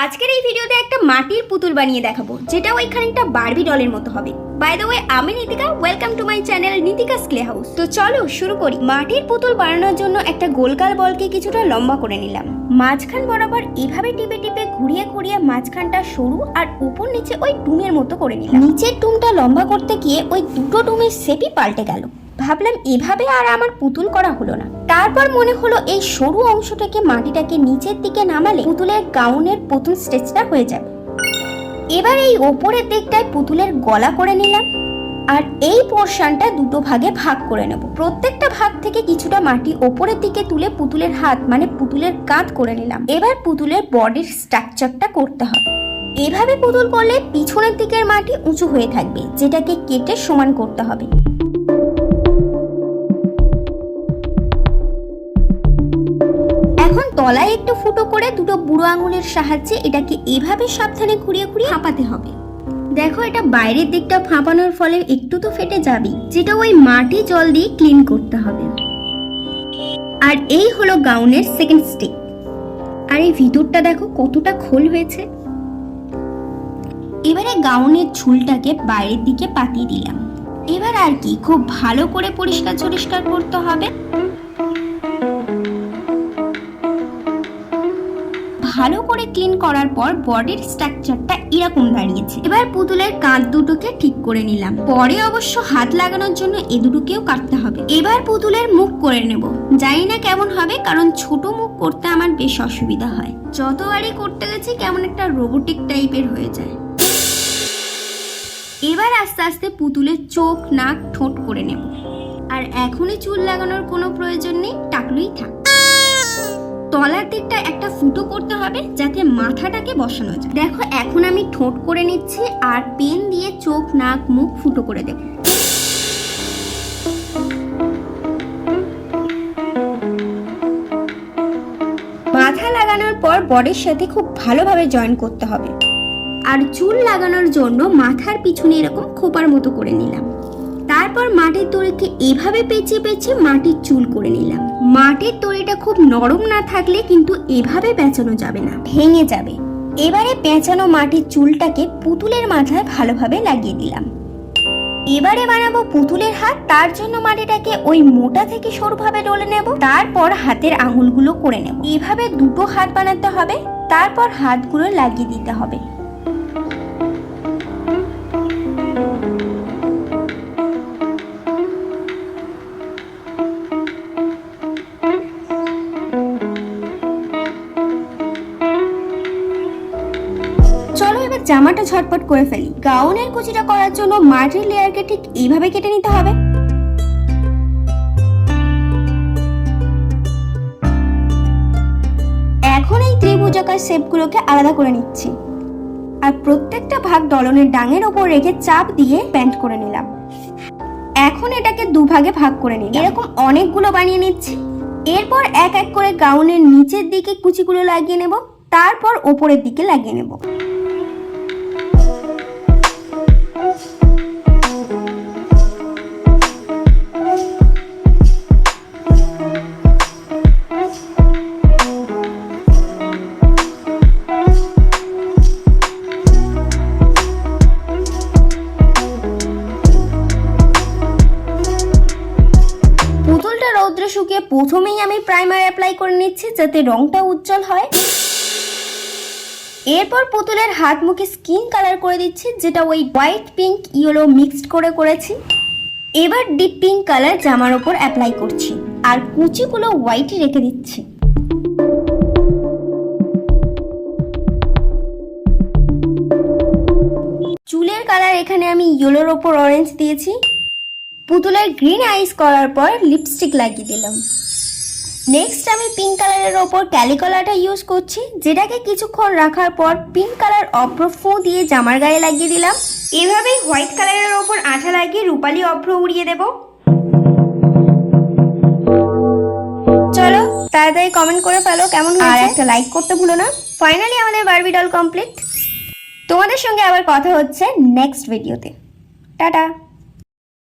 আজকের এই ভিডিওতে একটা মাটির পুতুল বানিয়ে দেখাবো, যেটা ওই খানিকটা বারবি ডলের মতো হবে। বাই দ্য ওয়ে, আমি Nitika, welcome to my channel Nitika's clay house. তো চলো শুরু করি। মাটির পুতুল বানানোর জন্য একটা গোলকাল বলকে কিছুটা লম্বা করে নিলাম। মাঝখান বরাবর এভাবে টিপে টিপে ঘুরিয়ে ঘুরিয়ে মাঝখানটা সরু আর উপর নিচে ওই টুমের মতো করে নিলাম। নিচের টুমটা লম্বা করতে গিয়ে ওই দুটো টুমের শেপই পাল্টে গেল। ভাবলাম এভাবে আর আমার পুতুল করা হলো না। তারপর মনে হলো এই সরু অংশটাকে মাটিটাকে নিচের দিকে নামালে পুতুলের গাউনের প্রথম স্টেজটা হয়ে যাবে। এবার এই ওপরের দিকটায় পুতুলের গলা করে নিলাম আর এই পোর্শনটা দুটো ভাগে ভাগ করে নেব। প্রত্যেকটা ভাগ থেকে কিছুটা মাটি ওপরের দিকে তুলে পুতুলের হাত মানে পুতুলের কাঁধ করে নিলাম। এবার পুতুলের বডির স্ট্রাকচারটা করতে হবে। এভাবে পুতুল করলে পিছনের দিকের মাটি উঁচু হয়ে থাকবে, যেটাকে কেটে সমান করতে হবে। এখন তলায় একটু ফুটো করে দুটো বুড়ো আঙুলের সাহায্যে এটাকে এভাবে সাবধানে ঘুরিয়ে ঘুরিয়ে ফাঁপাতে হবে। দেখো, এটা বাইরের দিকটা ফাঁপানোর ফলে একটু তো ফেটে যাবেই, যেটা ওই মাটি জল দিয়ে ক্লিন করতে হবে। আর এই হলো গাউনের সেকেন্ড স্টেপ। আর এই ভিতরটা দেখো কতটা খোল হয়েছে। এবারে গাউনের ঝুলটাকে বাইরের দিকে পাতিয়ে দিলাম। এবার আর কি, খুব ভালো করে পরিষ্কার করতে হবে। ভালো করে ক্লিন করার পর বডির স্ট্রাকচারটা এরকম দাঁড়িয়েছে। এবার পুতুলের কাঁধ দুটোকে ঠিক করে নিলাম। পরে অবশ্য হাত লাগানোর জন্য এ দুটোকেও কাটতে হবে। এবার পুতুলের মুখ করে নেব। জানি না কেমন হবে, কারণ ছোট মুখ করতে আমার বেশ অসুবিধা হয়। যতবারই করতে গেছি কেমন একটা রোবোটিক টাইপের হয়ে যায়। এবার আস্তে আস্তে পুতুলের চোখ, নাক, ঠোঁট করে নেব। আর এখনই চুল লাগানোর কোনো প্রয়োজন নেই, টাকলুই থাক। তলার দিকটা একটা ফুটো করতে হবে যাতে মাথাটাকে বসানো যায়। দেখো, এখন আমি ঠোঁট করে নিচ্ছি আর পেন দিয়ে চোখ, নাক, মুখ ফুটো করে দেব। মাথা লাগানোর পর বডির সাথে খুব ভালোভাবে জয়েন করতে হবে। আর চুল লাগানোর জন্য মাথার পিছনে এরকম খোপার মতো করে নিলাম। তারপর মাটির দড়িকে এভাবে পেঁচিয়ে পেঁচিয়ে মাটির চুল করে নিলাম। মাটির দড়িটা খুব নরম না থাকলে কিন্তু এভাবে পেঁচানো যাবে না, ভেঙে যাবে। এবারে পেঁচানো মাটির চুলটাকে পুতুলের মাথায় ভালোভাবে লাগিয়ে দিলাম। এবারে বানাবো পুতুলের হাত। তার জন্য মাটিটাকে ওই মোটা থেকে সরুভাবে ডলে নেব। তারপর হাতের আঙুলগুলো করে নেব। এভাবে দুটো হাত বানাতে হবে। তারপর হাতগুলো লাগিয়ে দিতে হবে। চলো এবার জামাটা ঝটপট করে ফেলি। গাউনের কুচিটা করার জন্য মাটির লেয়ারকে ঠিক এইভাবে কেটে নিতে হবে। এখন এই ত্রিভুজাকার শেপগুলোকে আলাদা করে নিচ্ছি। আর প্রত্যেকটা ভাগ ডলনের ডাঙের ওপর রেখে চাপ দিয়ে প্যান্ট করে নিলাম। এখন এটাকে দুভাগে ভাগ করে নিলাম। এরকম অনেকগুলো বানিয়ে নিচ্ছি। এরপর এক এক করে গাউনের নিচের দিকে কুচিগুলো লাগিয়ে নেব, তারপর ওপরের দিকে লাগিয়ে নেব। পুতুলটা রৌদ্রে শুকিয়ে প্রথমেই আমি প্রাইমার অ্যাপ্লাই করে নিচ্ছি যাতে রংটা উজ্জ্বল হয়। এরপর পুতুলের হাত মুখে স্কিন কালার করে দিচ্ছি, যেটা ওই হোয়াইট, পিঙ্ক, ইয়েলো মিক্সড করে করেছি। এবার ডিপ পিঙ্ক কালার জামার ওপর অ্যাপ্লাই করছি আর কুচিগুলো হোয়াইটই রেখে দিচ্ছি। চুলের কালার এখানে আমি ইয়েলোর ওপর অরেঞ্জ দিয়েছি। পুতুলের গ্রিন আইস করার পর লিপস্টিক লাগিয়ে দিলাম। নেক্সট আমি পিঙ্ক কালারের ওপর ক্যালিকলাটা ইউজ করছি, যেটাকে কিছুক্ষণ রাখার পর পিঙ্ক কালার অভ্র ফু দিয়ে জামার গায়ে লাগিয়ে দিলাম। এভাবেই হোয়াইট কালারের ওপর আঠা লাগিয়ে রূপালি অভ্র উড়িয়ে দেব। চলো তাড়াতাড়ি কমেন্ট করে ফেলো কেমন হয়েছে, আর একটা লাইক করতে ভুলো না। ফাইনালি আমাদের বারবি ডল কমপ্লিট। তোমাদের সঙ্গে আবার কথা হচ্ছে নেক্সট ভিডিওতে। টাটা।